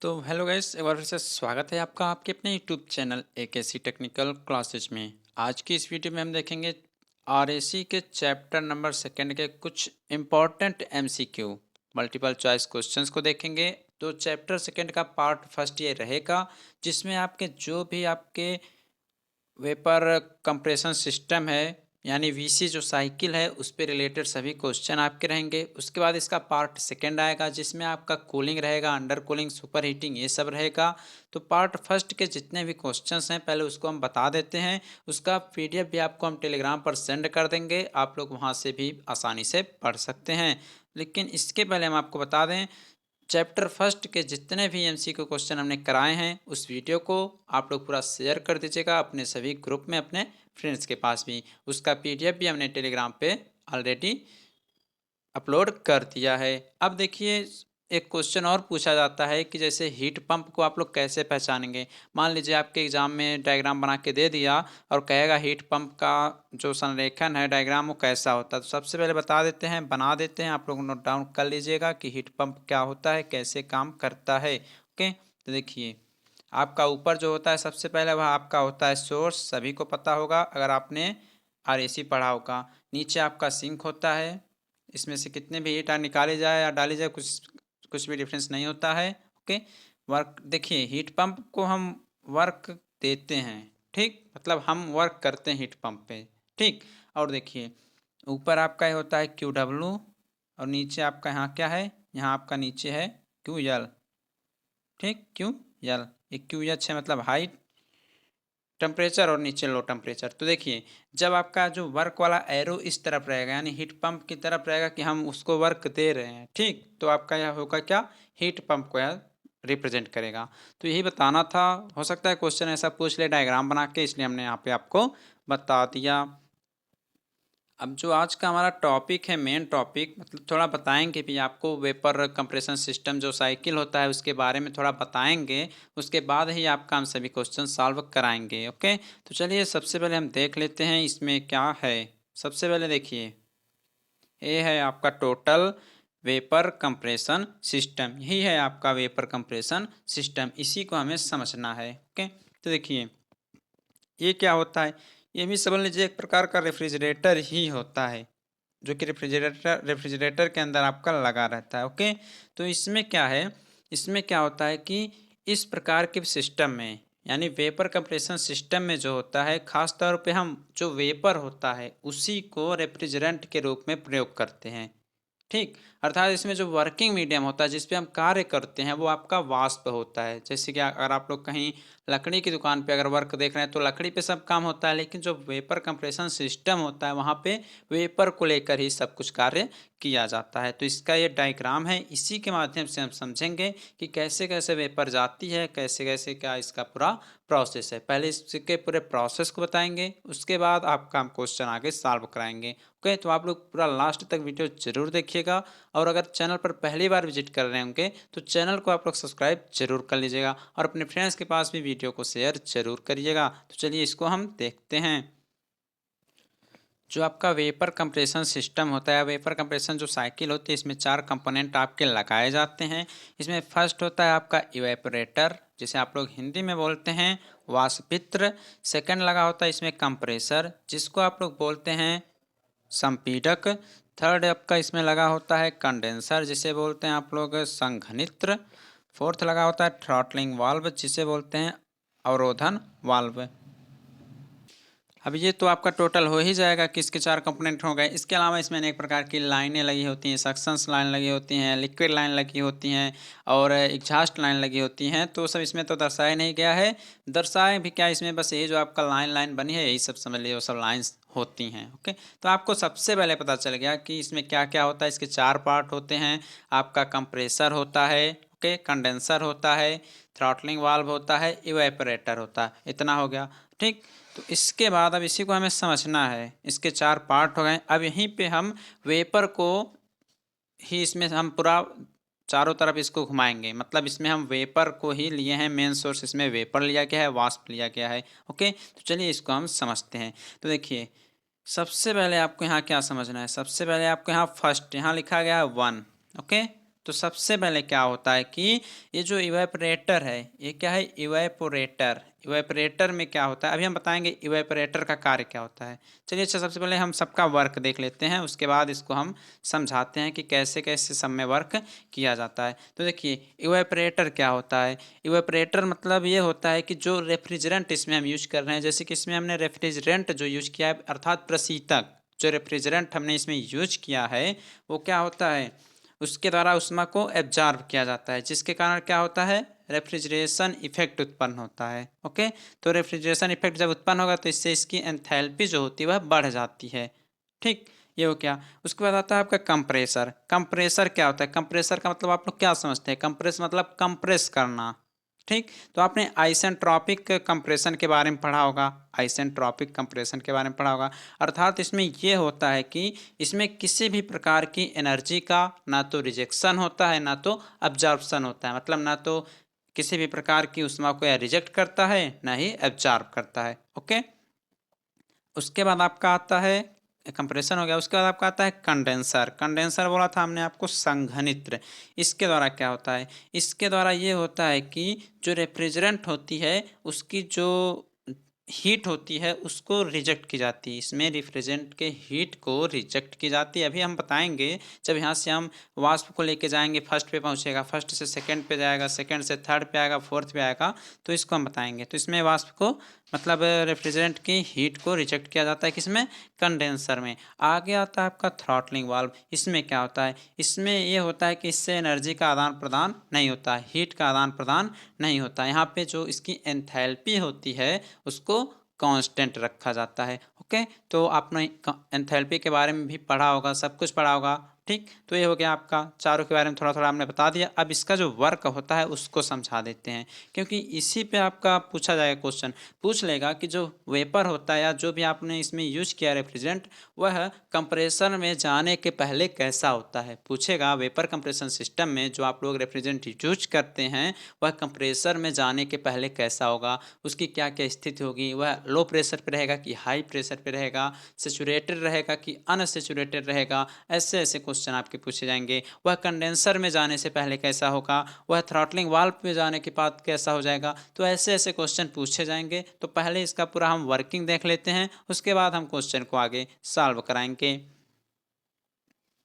तो hello guys, एक बार फिर से स्वागत है आपका आपके अपने YouTube channel AKC technical classes में। आज की इस वीडियो में हम देखेंगे आरएसी के चैप्टर नंबर सेकंड के कुछ important MCQ multiple choice questions को देखेंगे। तो चैप्टर सेकंड का पार्ट फर्स्ट ये रहेगा जिसमें आपके जो भी आपके वेपर कंप्रेशन सिस्टम है यानी वीसी जो साइकिल है उस पे रिलेटेड सभी क्वेश्चन आपके रहेंगे। उसके बाद इसका पार्ट सेकंड आएगा जिसमें आपका कूलिंग रहेगा, अंडर कूलिंग, सुपर हीटिंग, ये सब रहेगा। तो पार्ट फर्स्ट के जितने भी क्वेश्चंस हैं पहले उसको हम बता देते हैं। उसका पीडीएफ भी आपको हम टेलीग्राम पर सेंड कर देंगे, आप लोग वहाँ से भी आसानी से पढ़ सकते हैं। लेकिन इसके पहले हम आपको बता दें, चैप्टर फर्स्ट के जितने भी एमसीक्यू क्वेश्चन हमने कराए हैं उस वीडियो को आप लोग पूरा शेयर कर दीजिएगा अपने सभी ग्रुप में, अपने फ्रेंड्स के पास भी। उसका पीडीएफ भी हमने टेलीग्राम पे ऑलरेडी अपलोड कर दिया है। अब देखिए, एक क्वेश्चन और पूछा जाता है कि जैसे हीट पंप को आप लोग कैसे पहचानेंगे। मान लीजिए आपके एग्जाम में डायग्राम बना के दे दिया और कहेगा हीट पंप का जो संरेखन है डायग्राम वो कैसा होता है। तो सबसे पहले बता देते हैं, बना देते हैं, आप लोग नोट डाउन कर लीजिएगा कि हीट पंप क्या होता है, कैसे काम करता है। ओके, तो देखिए आपका ऊपर जो होता है सबसे पहले वह आपका होता है सोर्स, सभी को पता होगा अगर आपने आरएसी पढ़ा होगा। नीचे आपका सिंक होता है, इसमें से कितने भी हीट निकाले जाए या डाली जाए कुछ कुछ भी डिफरेंस नहीं होता है। ओके, वर्क देखिए, हीट पंप को हम वर्क देते हैं, ठीक, मतलब हम वर्क करते हैं हीट पंप पे, ठीक। और देखिए ऊपर आपका ये होता है क्यू डब्ल्यू और नीचे आपका यहाँ क्या है, यहाँ आपका नीचे है क्यू यल, ठीक, क्यू यल। ये क्यू एच है मतलब हाई टेम्परेचर और नीचे लो टेम्परेचर। तो देखिए जब आपका जो वर्क वाला एरो इस तरफ रहेगा यानी हीट पंप की तरफ रहेगा कि हम उसको वर्क दे रहे हैं, ठीक, तो आपका यह होगा क्या, हीट पंप को यह रिप्रेजेंट करेगा। तो यही बताना था। हो सकता है क्वेश्चन ऐसा पूछ ले डायग्राम बना के, इसलिए हमने यहाँ पे आपको बता दिया। अब जो आज का हमारा टॉपिक है, मेन टॉपिक, मतलब थोड़ा बताएंगे भी आपको वेपर कंप्रेशन सिस्टम जो साइकिल होता है उसके बारे में थोड़ा बताएंगे। उसके बाद ही आपका हम सभी क्वेश्चन सॉल्व कराएंगे। ओके, तो चलिए सबसे पहले हम देख लेते हैं इसमें क्या है। सबसे पहले देखिए, ये है आपका टोटल वेपर कंप्रेशन सिस्टम, यही है आपका वेपर कंप्रेशन सिस्टम, इसी को हमें समझना है। ओके, तो देखिए ये क्या होता है, ये भी समझ लीजिए एक प्रकार का रेफ्रिजरेटर ही होता है जो कि रेफ्रिजरेटर के अंदर आपका लगा रहता है। ओके, तो इसमें क्या है, इसमें क्या होता है कि इस प्रकार के सिस्टम में यानी वेपर कंप्रेशन सिस्टम में जो होता है खास तौर पे हम जो वेपर होता है उसी को रेफ्रिजरेंट के रूप में प्रयोग करते हैं, ठीक। अर्थात इसमें जो वर्किंग मीडियम होता है जिस पे हम कार्य करते हैं वो आपका वाष्प होता है। जैसे कि अगर आप लोग कहीं लकड़ी की दुकान पे अगर वर्क देख रहे हैं तो लकड़ी पे सब काम होता है, लेकिन जो वेपर कंप्रेशन सिस्टम होता है वहाँ पे वेपर को लेकर ही सब कुछ कार्य किया जाता है। तो इसका ये डायग्राम है, इसी के माध्यम से हम समझेंगे कि कैसे कैसे वेपर जाती है, कैसे कैसे क्या इसका पूरा प्रोसेस है। पहले इसके पूरे प्रोसेस को बताएंगे, उसके बाद आपका हम क्वेश्चन आगे सॉल्व कराएंगे। ओके, तो आप लोग पूरा लास्ट तक वीडियो जरूर देखिएगा। और अगर चैनल पर पहली बार विजिट कर रहे होंगे तो चैनल को आप लोग सब्सक्राइब जरूर कर लीजिएगा और अपने फ्रेंड्स के पास भी वीडियो को शेयर जरूर करिएगा। तो चलिए इसको हम देखते हैं। जो आपका वेपर कंप्रेशन सिस्टम होता है, वेपर कंप्रेशन जो साइकिल होती है, इसमें चार कंपोनेंट आपके लगाए जाते हैं। इसमें फर्स्ट होता है आपका इवेपोरेटर, जिसे आप लोग हिंदी में बोलते हैं वाष्पित्र। सेकंड लगा होता है इसमें कंप्रेसर, जिसको आप लोग बोलते हैं संपीडक। थर्ड आपका इसमें लगा होता है कंडेंसर, जिसे बोलते हैं आप लोग संघनित्र। फोर्थ लगा होता है थ्रॉटलिंग वाल्व, जिसे बोलते हैं अवरोधन वाल्व। अब ये तो आपका टोटल हो ही जाएगा कि इसके चार कंपोनेंट हो गए। इसके अलावा इसमें अनेक प्रकार की लाइनें लगी होती हैं, सक्शंस लाइन लगी होती हैं, लिक्विड लाइन लगी होती हैं और एग्जॉस्ट लाइन लगी होती हैं। तो सब इसमें तो दर्शाया नहीं गया है, दर्शाए भी क्या इसमें, बस ये जो आपका लाइन लाइन बनी है यही सब समझ लीजिए, वो सब लाइन्स होती हैं। ओके, तो आपको सबसे पहले पता चल गया कि इसमें क्या क्या होता है। इसके चार पार्ट होते हैं, आपका कंप्रेसर होता है, ओके, कंडेंसर होता है, थ्रॉटलिंग वाल्व होता है, इवेपोरेटर होता है। इतना हो गया, ठीक। तो इसके बाद अब इसी को हमें समझना है, इसके चार पार्ट हो गए। अब यहीं पे हम वेपर को ही इसमें हम पूरा चारों तरफ इसको घुमाएंगे, मतलब इसमें हम वेपर को ही लिए हैं, मेन सोर्स इसमें वेपर लिया गया है, वाष्प लिया गया है। ओके, तो चलिए इसको हम समझते हैं। तो देखिए सबसे पहले आपको यहाँ क्या समझना है, सबसे पहले आपको यहाँ फर्स्ट यहाँ लिखा गया है 1। ओके, तो सबसे पहले क्या होता है कि ये जो इवेपोरेटर है, ये क्या है, इवेपोरेटर। इवेपोरेटर में क्या होता है अभी हम बताएंगे इवेपोरेटर का कार्य क्या होता है। चलिए अच्छा, सबसे पहले हम सबका वर्क देख लेते हैं, उसके बाद इसको हम समझाते हैं कि कैसे कैसे सब में वर्क किया जाता है। तो देखिए इवेपोरेटर क्या होता है। इवेपोरेटर मतलब ये होता है कि जो रेफ्रिजरेंट इसमें हम यूज कर रहे हैं, जैसे कि इसमें हमने रेफ्रिजरेंट जो यूज किया है अर्थात प्रशीतक, जो रेफ्रिजरेंट हमने इसमें यूज किया है वो क्या होता है, उसके द्वारा उष्मा को एब्जॉर्ब किया जाता है, जिसके कारण क्या होता है, रेफ्रिजरेशन इफेक्ट उत्पन्न होता है। ओके, तो रेफ्रिजरेशन इफेक्ट जब उत्पन्न होगा तो इससे इसकी एंथैल्पी जो होती है वह बढ़ जाती है। ठीक, ये हो क्या। उसके बाद आता है आपका कंप्रेसर। कंप्रेसर क्या होता है, कंप्रेसर का मतलब आप लोग क्या समझते हैं, कंप्रेस मतलब कंप्रेस करना। ठीक, तो आपने आइसेंट्रोपिक कंप्रेशन के बारे में पढ़ा होगा, आइसेंट्रोपिक कंप्रेशन के बारे में पढ़ा होगा। अर्थात इसमें यह होता है कि इसमें किसी भी प्रकार की एनर्जी का ना तो रिजेक्शन होता है ना तो अब्जॉर्प्शन होता है, मतलब ना तो किसी भी प्रकार की ऊष्मा को यह रिजेक्ट करता है ना ही एब्जॉर्ब करता है। ओके, उसके बाद आपका आता है कंप्रेशन हो गया। उसके बाद आपका आता है कंडेंसर। कंडेंसर बोला था हमने आपको संघनित्र। इसके द्वारा क्या होता है, इसके द्वारा ये होता है कि जो रेफ्रिजरेंट होती है उसकी जो हीट होती है उसको रिजेक्ट की जाती है, इसमें रिफ्रिजरेंट के हीट को रिजेक्ट की जाती है। अभी हम बताएंगे जब यहाँ से हम वाष्प को लेके जाएंगे, फर्स्ट पे पहुँचेगा, फर्स्ट से सेकंड पे जाएगा, सेकंड से थर्ड पे आएगा, फोर्थ पे आएगा, तो इसको हम बताएंगे। तो इसमें वाष्प को मतलब रेफ्रिजरेंट की हीट को रिजेक्ट किया जाता है, किसमें, कंडेंसर में। आगे आता है आपका थ्रॉटलिंग वाल्व। इसमें क्या होता है, इसमें ये होता है कि इससे एनर्जी का आदान प्रदान नहीं होता है, हीट का आदान प्रदान नहीं होता। यहाँ पे जो इसकी एंथैल्पी होती है उसको कांस्टेंट रखा जाता है। ओके, तो आपने एंथैल्पी के बारे में भी पढ़ा होगा, सब कुछ पढ़ा होगा। ठीक, तो ये हो गया आपका, चारों के बारे में थोड़ा थोड़ा हमने बता दिया। अब इसका जो वर्क होता है उसको समझा देते हैं, क्योंकि इसी पे आपका पूछा जाएगा क्वेश्चन, पूछ लेगा कि जो वेपर होता है या जो भी आपने इसमें यूज किया रेफ्रिजरेंट, वह कंप्रेसर में जाने के पहले कैसा होता है, पूछेगा। वेपर कंप्रेशन सिस्टम में जो आप लोग रेफ्रिजरेंट यूज करते हैं वह कंप्रेसर में जाने के पहले कैसा होगा, उसकी क्या क्या स्थिति होगी, वह लो प्रेशर पे रहेगा कि हाई प्रेशर पे रहेगा, सेचुरेटेड रहेगा कि अनसेचुरेटेड रहेगा, ऐसे ऐसे क्वेश्चन आपके पूछे जाएंगे। वह कंडेंसर में जाने से पहले कैसा होगा, वह थ्रॉटलिंग वाल्व में जाने के बाद कैसा हो जाएगा, तो ऐसे ऐसे क्वेश्चन पूछे जाएंगे। तो पहले इसका पूरा हम वर्किंग देख लेते हैं, उसके बाद हम क्वेश्चन को आगे सॉल्व कराएंगे।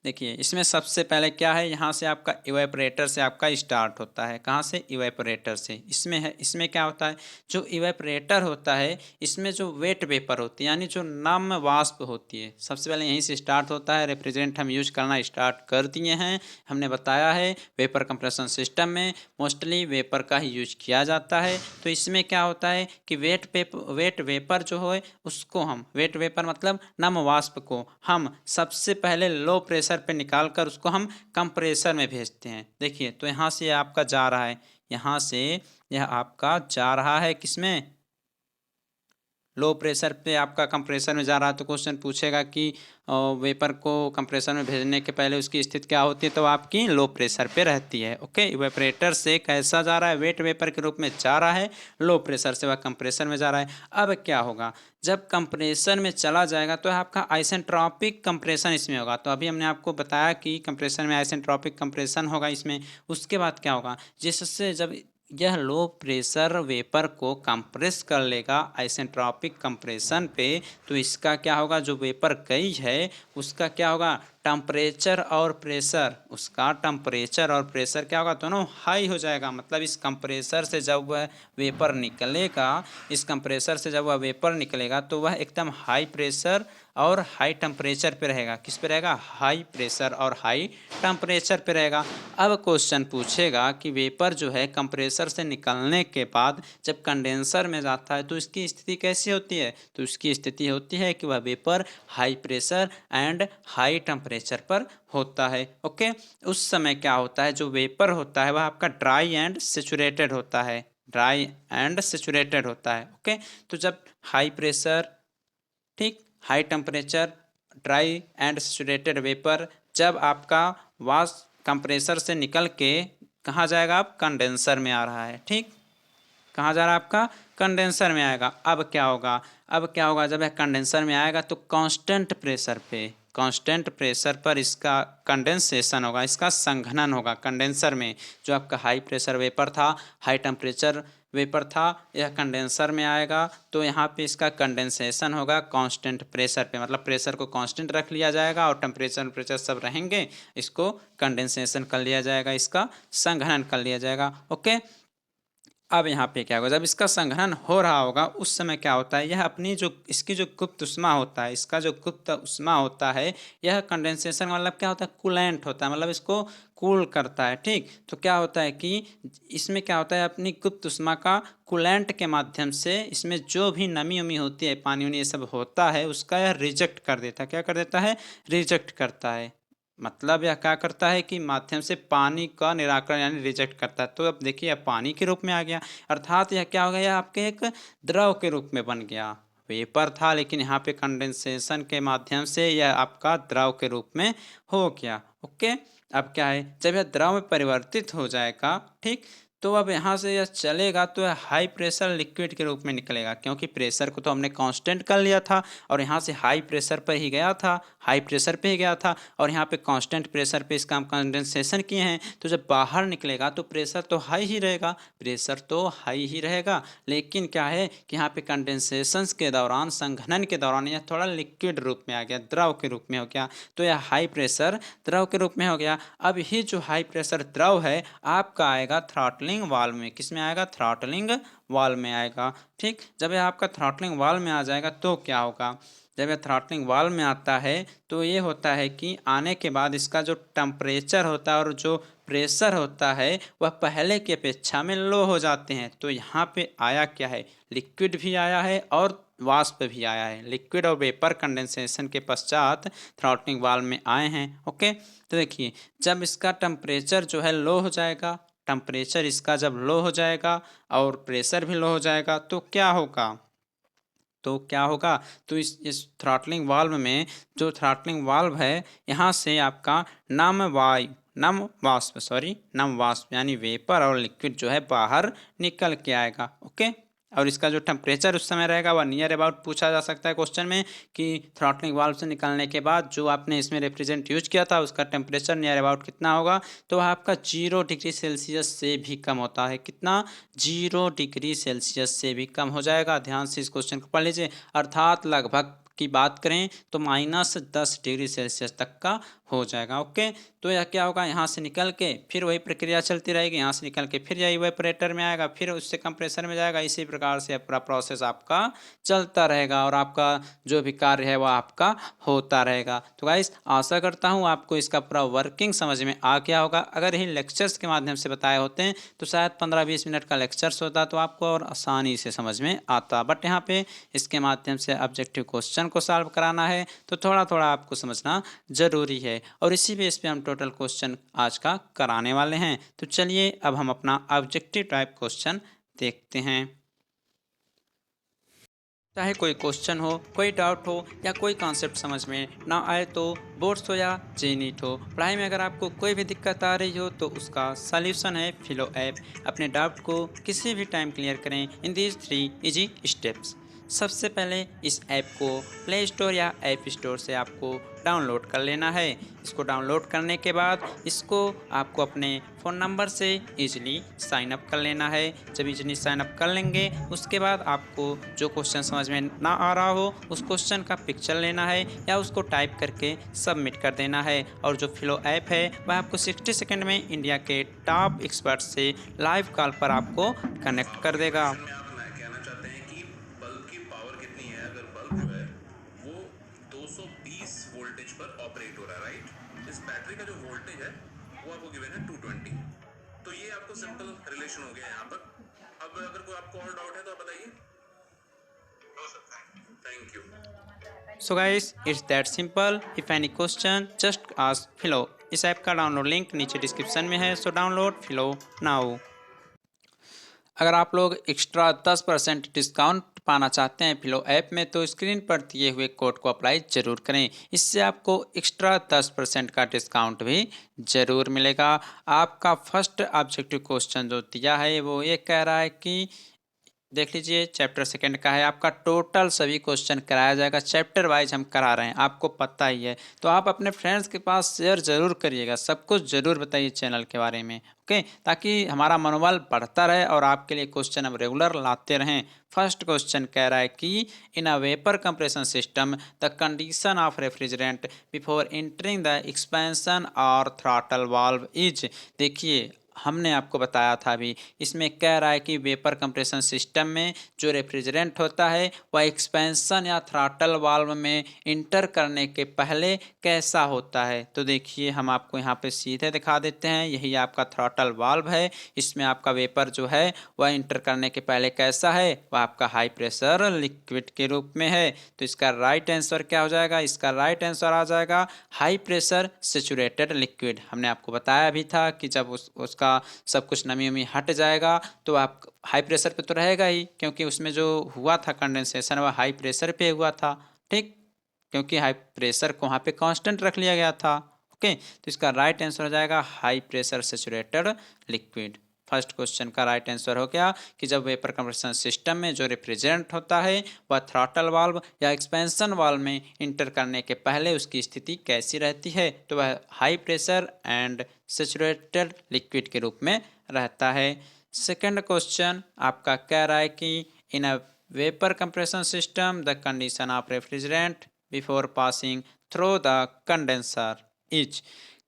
देखिए इसमें सबसे पहले क्या है, यहाँ से आपका इवेपोरेटर से आपका स्टार्ट होता है। कहाँ से, इवेपोरेटर से। इसमें है, इसमें क्या होता है, जो इवेपोरेटर होता है इसमें जो वेट वेपर होती है यानी जो नम वाष्प होती है, सबसे पहले यहीं से स्टार्ट होता है। रेफ्रिजरेंट हम यूज करना स्टार्ट कर दिए हैं, हमने बताया है वेपर कंप्रेशन सिस्टम में मोस्टली वेपर का ही यूज किया जाता है। तो इसमें क्या होता है कि वेट वेपर जो है उसको हम, वेट वेपर मतलब नम वाष्प को हम सबसे पहले लो प्रेशर पे निकाल कर उसको हम कंप्रेसर में भेजते हैं। देखिए तो यहाँ से आपका जा रहा है, यहाँ से यह आपका जा रहा है किसमें, लो प्रेशर पे आपका कंप्रेसर में जा रहा है। तो क्वेश्चन पूछेगा कि वेपर को कंप्रेसर में भेजने के पहले उसकी स्थिति क्या होती है, तो आपकी लो प्रेशर पे रहती है। ओके, इवेपोरेटर से कैसा जा रहा है, वेट वेपर के रूप में जा रहा है, लो प्रेशर से वह कंप्रेसर में जा रहा है। अब क्या होगा, जब कंप्रेसर में चला जाएगा तो आपका आइसेंट्रोपिक कंप्रेशन इसमें होगा। तो अभी हमने आपको बताया कि कंप्रेसर में आइसेंट्रोपिक कंप्रेशन होगा इसमें। उसके बाद क्या होगा, जिससे जब यह लो प्रेशर वेपर को कंप्रेस कर लेगा आइसेंट्रोपिक कंप्रेशन पे, तो इसका क्या होगा, जो वेपर कई है उसका क्या होगा, टेम्परेचर और प्रेशर, उसका टेम्परेचर और प्रेशर क्या होगा, दोनों हाई हो जाएगा। मतलब इस कंप्रेसर से जब वह वेपर निकलेगा, इस कंप्रेसर से जब वह वेपर निकलेगा तो वह एकदम हाई प्रेशर और हाई टेम्परेचर पे रहेगा। किस पे रहेगा, हाई प्रेशर और हाई टेम्परेचर पे रहेगा। अब क्वेश्चन पूछेगा कि वेपर जो है कंप्रेसर से निकलने के बाद जब कंडेंसर में जाता है तो इसकी स्थिति कैसी होती है, तो इसकी स्थिति होती है कि वह vapour high pressure and high temperature पर होता है। ओके, उस समय क्या होता है, जो वेपर होता है वह आपका ड्राई एंड सेचुरेटेड होता है, ड्राई एंड सेचुरेटेड होता है। ओके, तो जब हाई प्रेशर, ठीक, high temperature, dry and saturated vapour जब आपका वाष्प कंप्रेसर से निकल के कहाँ जाएगा, आप कंडेंसर में आ रहा है। ठीक, कहाँ जा रहा है आपका, कंडेंसर में आएगा। अब क्या होगा, अब क्या होगा, जब यह कंडेंसर में आएगा तो कांस्टेंट प्रेशर पे, कांस्टेंट प्रेशर पर इसका कंडेंसेशन होगा, इसका संघनन होगा। कंडेंसर में जो आपका हाई प्रेशर वेपर था, हाई टेम्परेचर वेपर था, यह कंडेंसर में आएगा तो यहाँ पे इसका कंडेंसेशन होगा कांस्टेंट प्रेशर पे, मतलब प्रेशर को कांस्टेंट रख लिया जाएगा और टेम्परेचर सब रहेंगे, इसको कंडेंसेशन कर लिया जाएगा, इसका संघनन कर लिया जाएगा। ओके, अब यहाँ पे क्या होगा, जब इसका संघनन हो रहा होगा उस समय क्या होता है, यह अपनी जो इसकी जो गुप्त ऊष्मा होता है, इसका जो गुप्त ऊष्मा होता है, यह कंडेंसेशन मतलब क्या होता है, कूलेंट होता है, मतलब इसको कूल करता है। ठीक, तो क्या होता है कि इसमें क्या होता है, अपनी गुप्त ऊष्मा का कूलेंट के माध्यम से इसमें जो भी नमी उमी होती है, पानी उनी ये सब होता है, उसका यह रिजेक्ट कर देता है। क्या कर देता है, रिजेक्ट करता है। मतलब यह क्या करता है कि माध्यम से पानी का निराकरण यानी रिजेक्ट करता है। तो अब देखिए यह पानी के रूप में आ गया, अर्थात यह क्या हो गया, यह आपके एक द्रव के रूप में बन गया। वेपर था लेकिन यहाँ पे कंडेंसेशन के माध्यम से यह आपका द्रव के रूप में हो गया। ओके, अब क्या है, जब यह द्रव में परिवर्तित हो जाएगा, ठीक, तो अब यहाँ से यह चलेगा तो यह हाई प्रेशर लिक्विड के रूप में निकलेगा, क्योंकि प्रेशर को तो हमने कांस्टेंट कर लिया था और यहाँ से हाई प्रेशर पर ही गया था, हाई प्रेशर पे ही गया था और यहाँ पे कांस्टेंट प्रेशर पे इसका हम कंडेंसेशन किए हैं। तो जब बाहर निकलेगा तो प्रेशर तो हाई ही रहेगा, प्रेशर तो हाई ही रहेगा, लेकिन क्या है कि यहाँ पे कंडेंसेशन के दौरान, संघनन के दौरान यह थोड़ा लिक्विड रूप में आ गया, द्रव के रूप में हो गया, तो यह हाई प्रेशर द्रव के रूप में हो गया। अब ही जो हाई प्रेशर द्रव है आपका आएगा थ्रॉटलिंग वाल्व में, किस में आएगा, थ्रॉटलिंग वाल्व में आएगा। ठीक, जब यह आपका थ्रॉटलिंग वाल्व में आ जाएगा तो क्या होगा, जब यह थ्रॉटलिंग वाल्व में आता है तो ये होता है कि आने के बाद इसका जो टेम्परेचर होता है और जो प्रेशर होता है वह पहले की अपेक्षा में लो हो जाते हैं। तो यहाँ पे आया क्या है, लिक्विड भी आया है और वाष्प भी आया है, लिक्विड और वेपर कंडेंसेशन के पश्चात थ्रॉटलिंग वाल्व में आए हैं। ओके, तो देखिए जब इसका टेम्परेचर जो है लो हो जाएगा, टेम्परेचर इसका जब लो हो जाएगा और प्रेशर भी लो हो जाएगा तो क्या होगा, तो क्या होगा, तो इस थ्रॉटलिंग वाल्व में, जो थ्रॉटलिंग वाल्व है यहाँ से आपका नम वाष्प यानी वेपर और लिक्विड जो है बाहर निकल के आएगा। ओके, और इसका जो टेम्परेचर उस समय रहेगा वह नियर अबाउट पूछा जा सकता है क्वेश्चन में कि थ्रॉटलिंग वाल्व से निकलने के बाद जो आपने इसमें रेफ्रिजरेंट यूज किया था उसका टेम्परेचर नियर अबाउट कितना होगा, तो वह आपका 0 डिग्री सेल्सियस से भी कम होता है। कितना, 0 डिग्री सेल्सियस से भी कम हो जाएगा। ध्यान से इस क्वेश्चन को पढ़ लीजिए, अर्थात लगभग की बात करें तो -10 डिग्री सेल्सियस तक का हो जाएगा। ओके, तो यह क्या होगा, यहाँ से निकल के फिर वही प्रक्रिया चलती रहेगी, यहाँ से निकल के फिर यही इवेपोरेटर में आएगा, फिर उससे कंप्रेसर में जाएगा, इसी प्रकार से पूरा प्रोसेस आपका चलता रहेगा और आपका जो भी कार्य है वह आपका होता रहेगा। तो गाइस आशा करता हूँ आपको इसका पूरा वर्किंग समझ में आ गया होगा। अगर यही लेक्चर्स के माध्यम से बताए होते हैं तो शायद 15-20 मिनट का लेक्चर्स होता तो आपको और आसानी से समझ में आता, बट यहाँ पे इसके माध्यम से ऑब्जेक्टिव क्वेश्चन को सॉल्व कराना है तो थोड़ा थोड़ा आपको समझना जरूरी है और इसी बेस पे हम टोटल क्वेश्चन आज का कराने वाले हैं। तो चलिए अब हम अपना ऑब्जेक्टिव टाइप क्वेश्चन देखते हैं। चाहे कोई क्वेश्चन हो, कोई डाउट हो या कोई कॉन्सेप्ट समझ में ना आए तो बोर्ड्स हो या जेनीट हो, पढ़ाई में अगर आपको कोई भी दिक्कत आ रही हो तो उसका सॉल्यूशन है फिलो ऐप। अपने डाउट को किसी भी टाइम क्लियर करें इन दीज 3 इजी स्टेप्स। सबसे पहले इस ऐप को प्ले स्टोर या ऐप स्टोर से आपको डाउनलोड कर लेना है। इसको डाउनलोड करने के बाद इसको आपको अपने फ़ोन नंबर से इजीली साइन अप कर लेना है। जब इजीली साइन अप कर लेंगे उसके बाद आपको जो क्वेश्चन समझ में ना आ रहा हो उस क्वेश्चन का पिक्चर लेना है या उसको टाइप करके सबमिट कर देना है और जो फिलो ऐप है वह आपको 60 सेकंड में इंडिया के टॉप एक्सपर्ट से लाइव कॉल पर आपको कनेक्ट कर देगा। कहना चाहते हैं कि बल्ब की पावर कितनी है, अगर बल्ब जो है वो 220 वोल्टेज पर ऑपरेट हो रहा है, राइट। इस बैटरी का जो वोल्टेज है वो आपको गिवन है 220। तो ये आपको सिंपल रिलेशन हो गया यहाँ पर। अब अगर कोई आपको और डाउट है तो आप बताइए। Thank you. So guys, it's that simple. If any question, just ask Philo. इस ऐप का डाउनलोड लिंक नीचे डिस्क्रिप्शन में है, सो डाउनलोड फिलो नाउ। अगर आप लोग एक्स्ट्रा 10% डिस्काउंट पाना चाहते हैं फिलो ऐप में तो स्क्रीन पर दिए हुए कोड को अप्लाई ज़रूर करें, इससे आपको एक्स्ट्रा 10% का डिस्काउंट भी ज़रूर मिलेगा। आपका फर्स्ट ऑब्जेक्टिव क्वेश्चन जो दिया है वो ये कह रहा है कि देख लीजिए चैप्टर सेकंड का है आपका। टोटल सभी क्वेश्चन कराया जाएगा, चैप्टर वाइज हम करा रहे हैं, आपको पता ही है। तो आप अपने फ्रेंड्स के पास शेयर ज़रूर करिएगा, सब कुछ ज़रूर बताइए चैनल के बारे में, ओके, ताकि हमारा मनोबल बढ़ता रहे और आपके लिए क्वेश्चन हम रेगुलर लाते रहें। फर्स्ट क्वेश्चन कह रहा है कि in a vapour compression system the condition of refrigerant before entering the expansion or throttle valve is. देखिए हमने आपको बताया था अभी, इसमें कह रहा है कि वेपर कंप्रेशन सिस्टम में जो रेफ्रिजरेंट होता है वह एक्सपेंशन या थ्रॉटल वाल्व में इंटर करने के पहले कैसा होता है। तो देखिए हम आपको यहाँ पे सीधे दिखा देते हैं, यही आपका थ्रॉटल वाल्व है। इसमें आपका वेपर जो है वह इंटर करने के पहले कैसा है, वह आपका हाई प्रेशर लिक्विड के रूप में है। तो इसका राइट आंसर क्या हो जाएगा, इसका राइट आंसर आ जाएगा हाई प्रेशर सेचुरेटेड लिक्विड। हमने आपको बताया भी था कि जब उसका सब कुछ नमी वमी हट जाएगा तो आप हाई प्रेशर पे तो रहेगा ही, क्योंकि उसमें जो हुआ था कंडेंसेशन वह हाई प्रेशर पे हुआ था, ठीक, क्योंकि हाई प्रेशर को वहाँ पे कांस्टेंट रख लिया गया था। ओके, तो इसका राइट आंसर हो जाएगा high pressure saturated liquid. First question का राइट आंसर हो गया कि जब वेपर कंप्रेशन सिस्टम में जो रेफ्रिजरेंट होता है वह थ्रॉटल वाल्व या एक्सपेंशन वाल्व में इंटर करने के पहले उसकी स्थिति कैसी रहती है, तो वह high pressure and saturated liquid के रूप में रहता है। सेकंड क्वेश्चन आपका कह रहा है कि in a vapour compression system the condition of refrigerant before passing through the condenser is.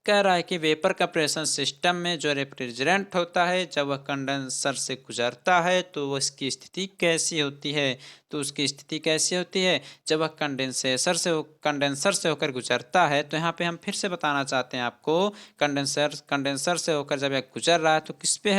कह रहा है कि वेपर कंप्रेशन सिस्टम में जो रेफ्रिजरेंट होता है जब वह कंडेंसर से गुजरता है तो उसकी स्थिति कैसी होती है। तो उसकी स्थिति कैसी होती है जब वह कंडेंसर से होकर गुजरता है। तो यहाँ पे हम फिर से बताना चाहते हैं आपको, कंडेंसर से होकर जब यह गुजर रहा है तो किस पे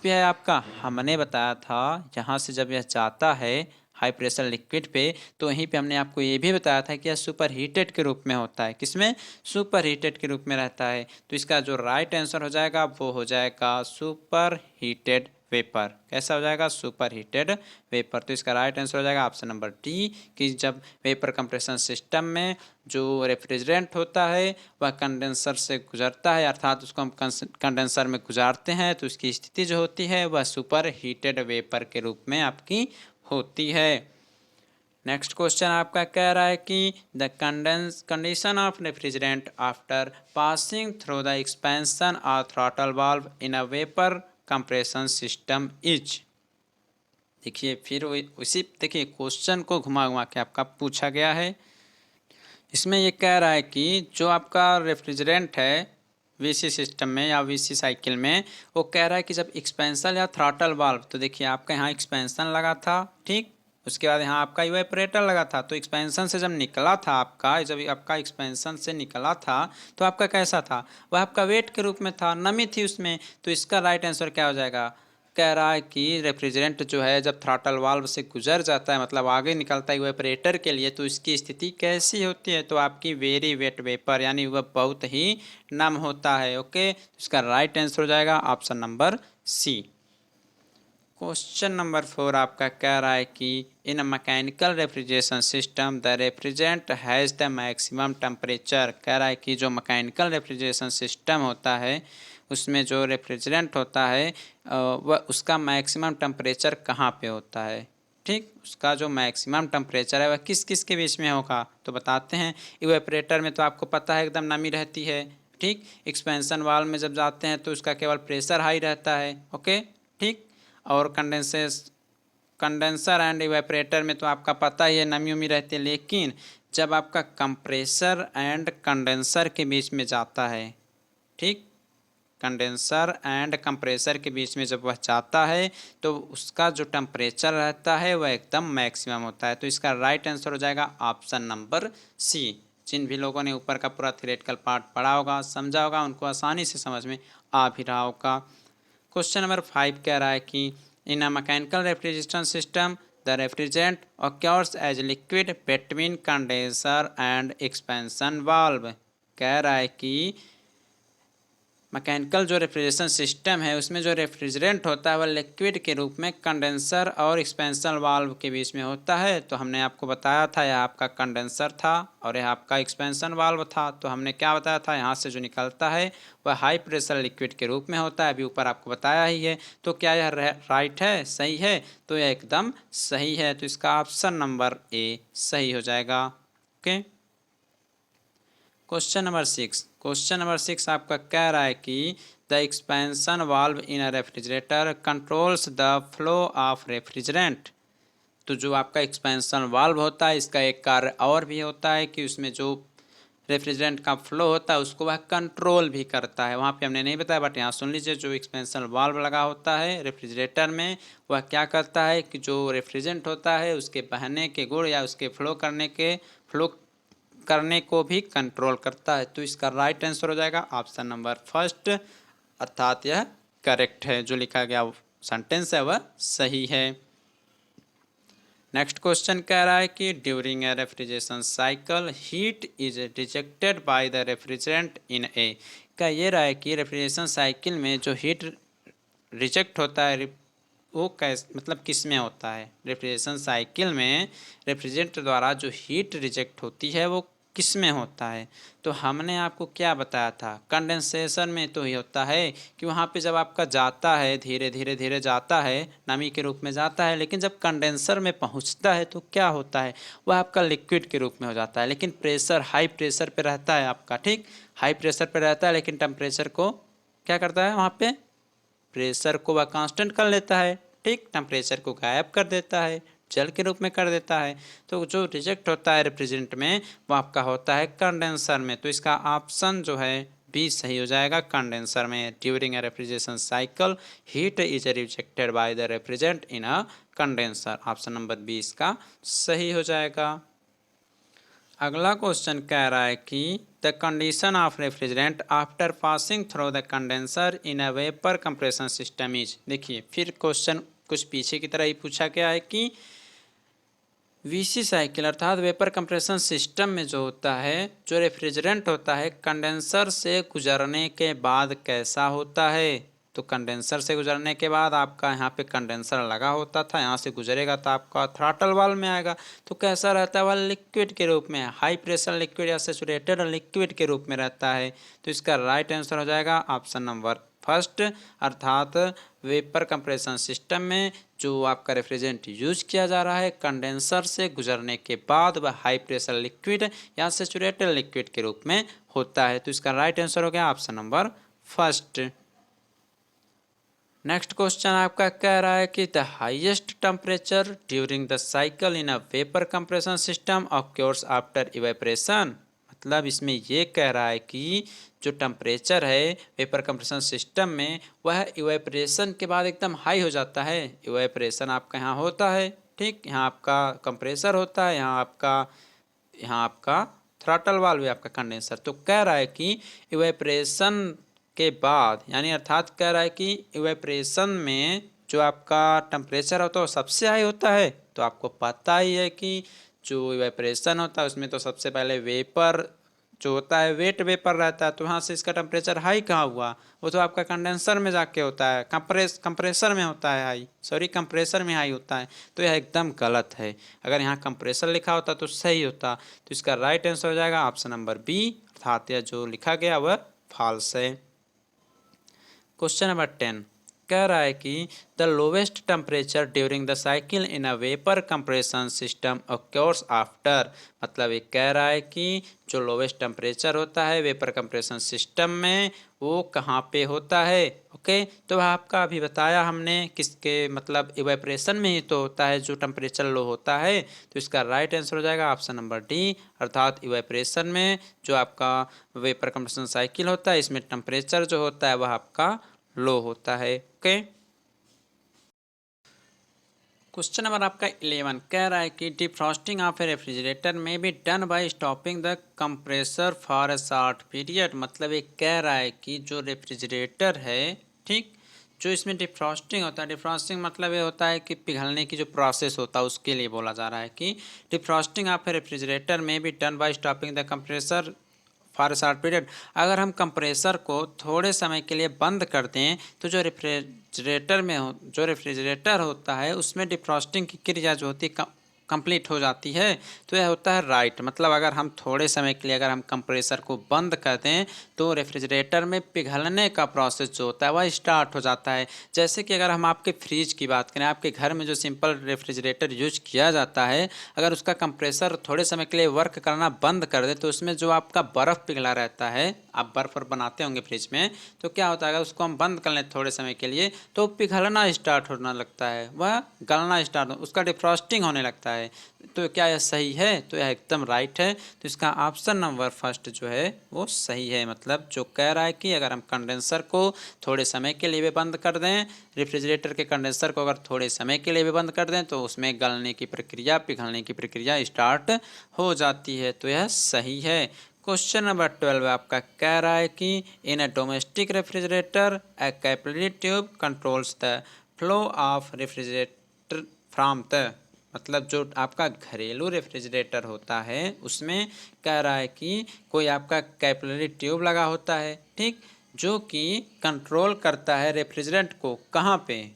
है आपका, हमने बताया था यहाँ से जब यह जाता है हाई प्रेशर लिक्विड पे, तो वहीं पे हमने आपको ये भी बताया था कि यह सुपर हीटेड के रूप में होता है। किसमें, सुपर हीटेड के रूप में रहता है। तो इसका जो राइट आंसर हो जाएगा वो हो जाएगा सुपर हीटेड वेपर। कैसा हो जाएगा, सुपर हीटेड वेपर। तो इसका राइट आंसर हो जाएगा ऑप्शन नंबर डी, कि जब वेपर कंप्रेशन सिस्टम में जो रेफ्रिजरेंट होता है वह कंडेंसर से गुजरता है, अर्थात उसको हम कंडेंसर में गुजारते हैं, तो उसकी स्थिति जो होती है वह सुपर हीटेड वेपर के रूप में आपकी होती है। नेक्स्ट क्वेश्चन आपका कह रहा है कि the condition of refrigerant after passing through the expansion or throttle valve in a vapour compression system is. देखिए फिर उसी देखिए क्वेश्चन को घुमा घुमा के आपका पूछा गया है। इसमें ये कह रहा है कि जो आपका रेफ्रिजरेंट है वीसी सिस्टम में या वीसी साइकिल में, वो कह रहा है कि जब एक्सपेंशन या थ्रॉटल वाल्व, तो देखिए आपका यहाँ एक्सपेंशन लगा था, ठीक, उसके बाद यहाँ आपका इवेपोरेटर लगा था। तो एक्सपेंशन से जब निकला था आपका, जब आपका एक्सपेंशन से निकला था तो आपका कैसा था, वह आपका वेट के रूप में था, नमी थी उसमें। तो इसका राइट आंसर क्या हो जाएगा, कह रहा है कि रेफ्रिजरेंट जो है जब थ्रॉटल वाल्व से गुजर जाता है, मतलब आगे निकलता है इवेपोरेटर के लिए, तो इसकी स्थिति कैसी होती है, तो आपकी वेरी वेट वेपर, यानी वह बहुत ही नम होता है। ओके, इसका राइट आंसर हो जाएगा option number C. Question number 4 आपका कह रहा है कि in a mechanical refrigeration system the refrigerant has the maximum temperature. कह रहा है कि जो मैकेनिकल रेफ्रिजरेशन सिस्टम होता है उसमें जो रेफ्रिजरेंट होता है वह उसका मैक्सिमम टेम्परेचर कहाँ पे होता है, ठीक, उसका जो मैक्सिमम टेम्परेचर है वह किस किस के बीच में होगा, तो बताते हैं। इवेपोरेटर में तो आपको पता है एकदम नमी रहती है, ठीक, एक्सपेंशन वाल्व में जब जाते हैं तो उसका केवल प्रेशर हाई रहता है, ओके, ठीक, और कंडेंसर एंड इवेपोरेटर में तो आपका पता ही है नमी उमी रहती है। लेकिन जब आपका कंप्रेसर एंड कंडेंसर के बीच में जाता है, ठीक, कंडेंसर एंड कंप्रेसर के बीच में जब वह जाता है तो उसका जो टेम्परेचर रहता है वह एकदम मैक्सिमम होता है। तो इसका राइट आंसर हो जाएगा ऑप्शन नंबर सी। जिन भी लोगों ने ऊपर का पूरा थ्योरेटिकल पार्ट पढ़ा होगा, समझा होगा, उनको आसानी से समझ में आ भी रहा होगा। क्वेश्चन नंबर 5 कह रहा है कि in a mechanical refrigeration system the refrigerant occurs as liquid between condenser and expansion valve. कह रहा है कि मैकेनिकल जो रेफ्रिजरेशन सिस्टम है उसमें जो रेफ्रिजरेंट होता है वह लिक्विड के रूप में कंडेंसर और एक्सपेंशन वाल्व के बीच में होता है। तो हमने आपको बताया था यह आपका कंडेंसर था और यह आपका एक्सपेंशन वाल्व था। तो हमने क्या बताया था, यहाँ से जो निकलता है वह हाई प्रेशर लिक्विड के रूप में होता है। अभी ऊपर आपको बताया ही है। तो क्या यह राइट है, सही है? तो यह एकदम सही है। तो इसका ऑप्शन नंबर ए सही हो जाएगा। ओके, क्वेश्चन नंबर सिक्स आपका कह रहा है कि the expansion valve in a refrigerator controls the flow of refrigerant. तो जो आपका एक्सपेंशन वाल्व होता है इसका एक कार्य और भी होता है कि उसमें जो रेफ्रिजरेंट का फ्लो होता है उसको वह कंट्रोल भी करता है। वहाँ पे हमने नहीं बताया, बट यहाँ सुन लीजिए। जो एक्सपेंशन वाल्व लगा होता है रेफ्रिजरेटर में वह क्या करता है कि जो रेफ्रिजरेंट होता है उसके बहने के गुण या उसके फ्लो करने को भी कंट्रोल करता है। तो इसका राइट आंसर हो जाएगा ऑप्शन नंबर फर्स्ट, अर्थात यह करेक्ट है। जो लिखा गया सेंटेंस है वह सही है। नेक्स्ट क्वेश्चन कह रहा है कि during a refrigeration cycle heat is rejected by the refrigerant in a. क्या ये रहा है कि रेफ्रिजरेशन साइकिल में जो हीट रिजेक्ट होता है वो मतलब किस में होता है? रेफ्रिजरेशन साइकिल में रेफ्रिजरेंट द्वारा जो हीट रिजेक्ट होती है वो किस में होता है? तो हमने आपको क्या बताया था, कंडेंसेशन में तो ये होता है कि वहाँ पे जब आपका जाता है धीरे धीरे जाता है, नमी के रूप में जाता है, लेकिन जब कंडेंसर में पहुँचता है तो क्या होता है, वह आपका लिक्विड के रूप में हो जाता है। लेकिन प्रेशर हाई प्रेशर पे रहता है आपका, ठीक, हाई प्रेशर पे रहता है, लेकिन टेम्परेचर को क्या करता है, वहाँ पे प्रेशर को वह कांस्टेंट कर लेता है, ठीक, टेम्परेचर को गायब कर देता है, जल के रूप में कर देता है। तो जो रिजेक्ट होता है रेफ्रिजरेंट में वो आपका होता है कंडेंसर में। तो इसका ऑप्शन जो है बी सही हो जाएगा, कंडेंसर में। During a refrigeration cycle heat is rejected by the refrigerant in a condenser. Option number B इसका सही हो जाएगा। अगला क्वेश्चन कह रहा है कि the condition of refrigerant after passing through the condenser in a vapour compression system is. देखिए फिर क्वेश्चन कुछ पीछे की तरह ही पूछा गया है कि वीसी साइकिल अर्थात वेपर कंप्रेशन सिस्टम में जो होता है, जो रेफ्रिजरेंट होता है कंडेंसर से गुजरने के बाद कैसा होता है। तो कंडेंसर से गुजरने के बाद आपका यहाँ पे कंडेंसर लगा होता था, यहाँ से गुजरेगा तो आपका थ्रॉटल वाल्व में आएगा। तो कैसा रहता है, वह लिक्विड के रूप में, हाई प्रेशर लिक्विड या सैचुरेटेड लिक्विड के रूप में रहता है। तो इसका राइट आंसर हो जाएगा ऑप्शन नंबर फर्स्ट, अर्थात वेपर कंप्रेशन सिस्टम में जो आपका रेफ्रिजरेंट यूज किया जा रहा है कंडेंसर से गुजरने के बाद वह हाई प्रेशर लिक्विड या सैचुरेटेड लिक्विड के रूप में होता है। तो इसका राइट आंसर हो गया option number first. Next question आपका कह रहा है कि the highest temperature during the cycle in a vapour compression system occurs after evaporation. मतलब इसमें ये कह रहा है कि जो टेम्परेचर है वेपर कंप्रेशन सिस्टम में वह इवेपोरेशन के बाद एकदम हाई हो जाता है। इवेपोरेशन आपका यहाँ होता है, ठीक, यहाँ आपका कंप्रेसर होता है, यहाँ आपका थ्रॉटल वाल्व है, आपका कंडेंसर। तो कह रहा है कि इवेपोरेशन के बाद, यानी अर्थात कह रहा है कि इवेपोरेशन में जो आपका टेम्परेचर होता है वो सबसे हाई होता है। तो आपको पता ही है कि जो इवेपोरेशन होता है उसमें तो सबसे पहले वेपर जो होता है वेट वेपर रहता है। तो वहाँ से इसका टेम्परेचर हाई कहाँ हुआ, वो तो आपका कंडेंसर में जाके होता है, कंप्रेसर में होता है हाई, सॉरी कंप्रेसर में हाई होता है। तो यह एकदम गलत है। अगर यहाँ कंप्रेसर लिखा होता तो सही होता। तो इसका राइट आंसर हो जाएगा ऑप्शन नंबर बी, अर्थात यह जो लिखा गया वह फॉल्स है। क्वेश्चन नंबर 10 कह रहा है कि the lowest temperature during the cycle in a vapour compression system occurs after. मतलब ये कह रहा है कि जो लोवेस्ट टेम्परेचर होता है वेपर कंप्रेशन सिस्टम में वो कहाँ पे होता है। ओके, तो आपका अभी बताया हमने किसके, मतलब इवेपोरेशन में ही तो होता है जो टेम्परेचर लो होता है। तो इसका राइट आंसर हो जाएगा ऑप्शन नंबर डी, अर्थात इवेपोरेशन में जो आपका वेपर कंप्रेशन साइकिल होता है इसमें टेम्परेचर जो होता है वह आपका लो होता है। ओके, क्वेश्चन नंबर आपका 11 कह रहा है कि डिफ्रॉस्टिंग ऑफ ए रेफ्रिजरेटर में be done by stopping the compressor for a short period. मतलब ये कह रहा है कि जो रेफ्रिजरेटर है, ठीक, जो इसमें डिफ्रॉस्टिंग होता है, डिफ्रॉस्टिंग मतलब ये होता है कि पिघलने की जो प्रोसेस होता है उसके लिए बोला जा रहा है कि डिफ्रॉस्टिंग ऑफ ए रेफ्रिजरेटर में be done by stopping the compressor for short period. अगर हम कंप्रेसर को थोड़े समय के लिए बंद कर दें तो जो रेफ्रिजरेटर होता है उसमें डिफ्रॉस्टिंग की क्रिया जो होती है कंप्लीट हो जाती है। तो यह होता है राइट। मतलब अगर हम थोड़े समय के लिए अगर हम कंप्रेसर को बंद कर दें तो रेफ्रिजरेटर में पिघलने का प्रोसेस जो होता है वह स्टार्ट हो जाता है। जैसे कि अगर हम आपके फ्रिज की बात करें, आपके घर में जो सिंपल रेफ्रिजरेटर यूज किया जाता है, अगर उसका कंप्रेसर थोड़े समय के लिए वर्क करना बंद कर दे तो उसमें जो आपका बर्फ़ पिघला रहता है, आप बर्फ़ बनाते होंगे फ्रिज में, तो क्या होता है अगर उसको हम बंद कर लें थोड़े समय के लिए तो पिघलना स्टार्ट होने लगता है, वह गलना स्टार्ट, उसका डिफ्रॉस्टिंग होने लगता है। तो क्या यह सही है? तो यह एकदम राइट है। तो इसका ऑप्शन नंबर फर्स्ट जो है वो सही है। मतलब जो कह रहा है कि अगर हम कंडेंसर को थोड़े समय के लिए भी बंद कर दें, रेफ्रिजरेटर के कंडेंसर को अगर थोड़े समय के लिए भी बंद कर दें तो उसमें गलने की प्रक्रिया, पिघलने की प्रक्रिया स्टार्ट हो जाती है। तो यह सही है। क्वेश्चन नंबर 12 आपका कह रहा है कि in a domestic refrigerator a capillary tube controls the flow of refrigerator from the, मतलब जो आपका घरेलू रेफ्रिजरेटर होता है उसमें कह रहा है कि कोई आपका कैपिलरी ट्यूब लगा होता है, ठीक, जो कि कंट्रोल करता है रेफ्रिजरेंट को। कहाँ पे?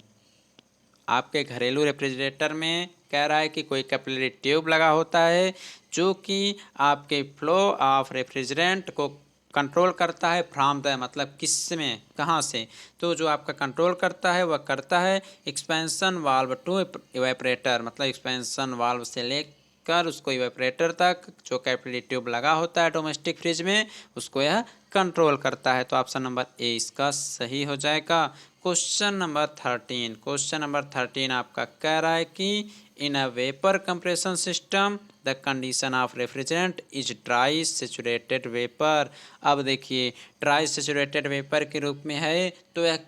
आपके घरेलू रेफ्रिजरेटर में कह रहा है कि कोई कैपिलरी ट्यूब लगा होता है जो कि आपके फ्लो ऑफ रेफ्रिजरेंट को कंट्रोल करता है। फ्रॉम द मतलब किस में, कहाँ से? तो जो आपका कंट्रोल करता है वह करता है एक्सपेंशन वाल्व टू इवेपरेटर, मतलब एक्सपेंशन वाल्व से लेकर उसको इवेपरेटर तक जो कैपिलरी ट्यूब लगा होता है डोमेस्टिक फ्रिज में उसको यह कंट्रोल करता है। तो ऑप्शन नंबर ए इसका सही हो जाएगा। क्वेश्चन नंबर 13, क्वेश्चन नंबर 13 आपका कह रहा है कि in a vapour compression system the condition of refrigerant is dry saturated vapour. अब देखिए ड्राई सेचुरेटेड वेपर के रूप में है तो यह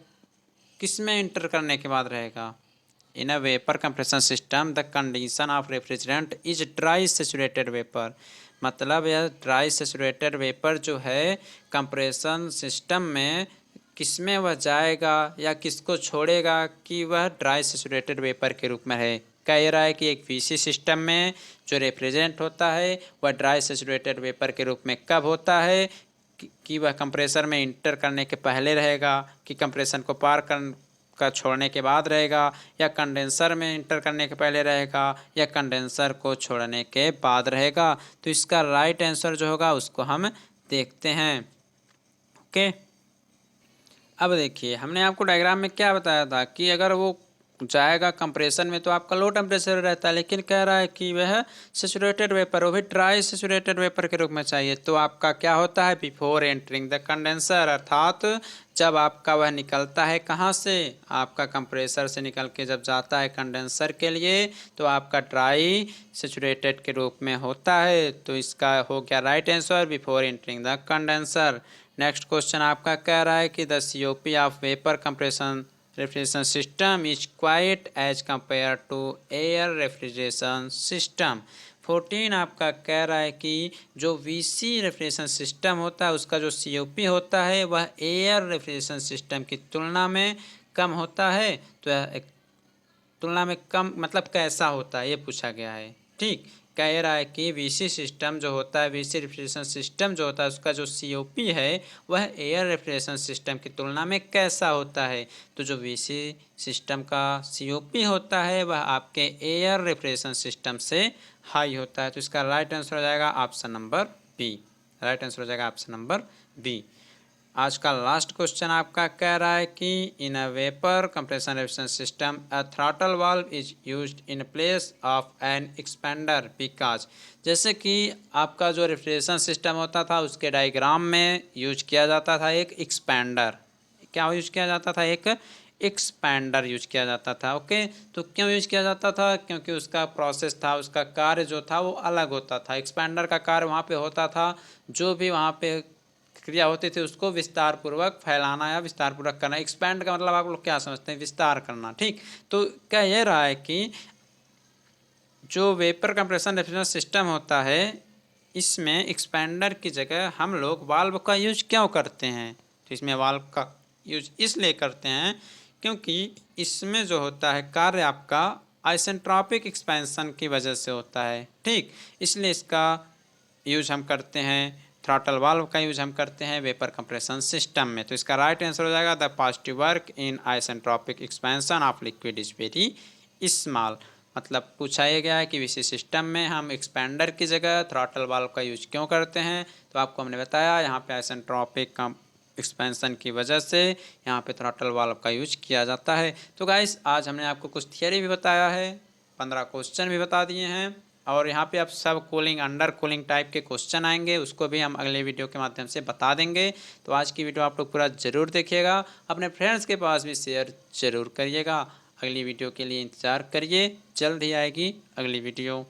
किस में इंटर करने के बाद रहेगा? In a vapour compression system the condition of refrigerant is dry saturated vapour. मतलब यह ड्राई सेचुरेटेड वेपर जो है कंप्रेशन सिस्टम में किस में वह जाएगा या किसको छोड़ेगा कि वह ड्राई सेचुरेटेड वेपर के रूप में है? कह रहा है कि एक वीसी सिस्टम में जो रेफ्रिजरेंट होता है वह ड्राई सेचुरेटेड वेपर के रूप में कब होता है कि वह कंप्रेसर में इंटर करने के पहले रहेगा, कि कंप्रेशन को पार कर का छोड़ने के बाद रहेगा, या कंडेंसर में इंटर करने के पहले रहेगा, या कंडेंसर को छोड़ने के बाद रहेगा। तो इसका राइट आंसर जो होगा उसको हम देखते हैं। ओके, अब देखिए हमने आपको डायग्राम में क्या बताया था कि अगर वो जाएगा कंप्रेशन में तो आपका लो टेम्परेचर रहता है, लेकिन कह रहा है कि वह सेचुरेटेड वेपर, वो भी ड्राई सेचुरेटेड वेपर के रूप में चाहिए। तो आपका क्या होता है? बिफोर एंटरिंग द कंडेंसर, अर्थात जब आपका वह निकलता है कहाँ से, आपका कंप्रेसर से निकल के जब जाता है कंडेंसर के लिए तो आपका ड्राई सेचुरेटेड के रूप में होता है। तो इसका हो गया right answer, before entering the condenser. Next question आपका कह रहा है कि the COP of vapour compression refrigeration system is quite as compare to air refrigeration system. 14 आपका कह रहा है कि जो वीसी रेफ्रिजरेशन सिस्टम होता है उसका जो सीओपी होता है वह एयर रेफ्रिजरेशन सिस्टम की तुलना में कम होता है। तो एक तुलना में कम मतलब कैसा होता है ये पूछा गया है, ठीक। कह रहा है कि वीसी सिस्टम जो होता है, वीसी रेफ्रिजरेशन सिस्टम जो होता है उसका जो सीओपी है वह एयर रेफ्रिजरेशन सिस्टम की तुलना में कैसा होता है। तो जो वीसी सिस्टम का सीओपी होता है वह आपके एयर रेफ्रिजरेशन सिस्टम से हाई होता है। तो इसका राइट आंसर हो जाएगा option number B. Right answer हो जाएगा ऑप्शन नंबर बी। आज का लास्ट क्वेश्चन आपका कह रहा है कि in a vapour compression refrigeration system a throttle valve is used in place of an expander because. जैसे कि आपका जो रेफ्रिजरेशन सिस्टम होता था उसके डायग्राम में यूज किया जाता था एक एक्सपेंडर। क्या यूज किया जाता था? एक एक्सपेंडर यूज किया जाता था। ओके, तो क्यों यूज किया जाता था? क्योंकि उसका प्रोसेस था, उसका कार्य जो था वो अलग होता था। एक्सपेंडर का कार्य वहाँ पे होता था, जो भी वहाँ पे क्रिया होती थी उसको विस्तार पूर्वक फैलाना या विस्तार पूर्वक करना। एक्सपैंड का मतलब आप लोग क्या समझते हैं? विस्तार करना, ठीक। तो क्या ये रहा है कि जो वेपर कंप्रेशन रेफ्रिजरेशन सिस्टम होता है इसमें एक्सपेंडर की जगह हम लोग वाल्व का यूज क्यों करते हैं? तो इसमें वाल्व का यूज इसलिए करते हैं क्योंकि इसमें जो होता है कार्य आपका आइसेंट्रोपिक एक्सपेंशन की वजह से होता है, ठीक। इसलिए इसका यूज हम करते हैं थ्रॉटल वाल्व का यूज हम करते हैं वेपर कंप्रेशन सिस्टम में। तो इसका राइट आंसर हो जाएगा the positive work in isentropic expansion of liquid is very small. मतलब पूछा ये गया है कि विशेष सिस्टम में हम एक्सपेंडर की जगह थ्रॉटल वाल्व का यूज क्यों करते हैं। तो आपको हमने बताया यहाँ पे आइसेंट्रोपिक एक्सपेंशन की वजह से यहाँ पे थ्रॉटल वाल्व का यूज किया जाता है। तो गाइस आज हमने आपको कुछ थियरी भी बताया है, 15 क्वेश्चन भी बता दिए हैं, और यहाँ पे अब सब कूलिंग अंडर कूलिंग टाइप के क्वेश्चन आएंगे, उसको भी हम अगले वीडियो के माध्यम से बता देंगे। तो आज की वीडियो आप लोग पूरा ज़रूर देखिएगा, अपने फ्रेंड्स के पास भी शेयर ज़रूर करिएगा। अगली वीडियो के लिए इंतज़ार करिए, जल्द ही आएगी अगली वीडियो।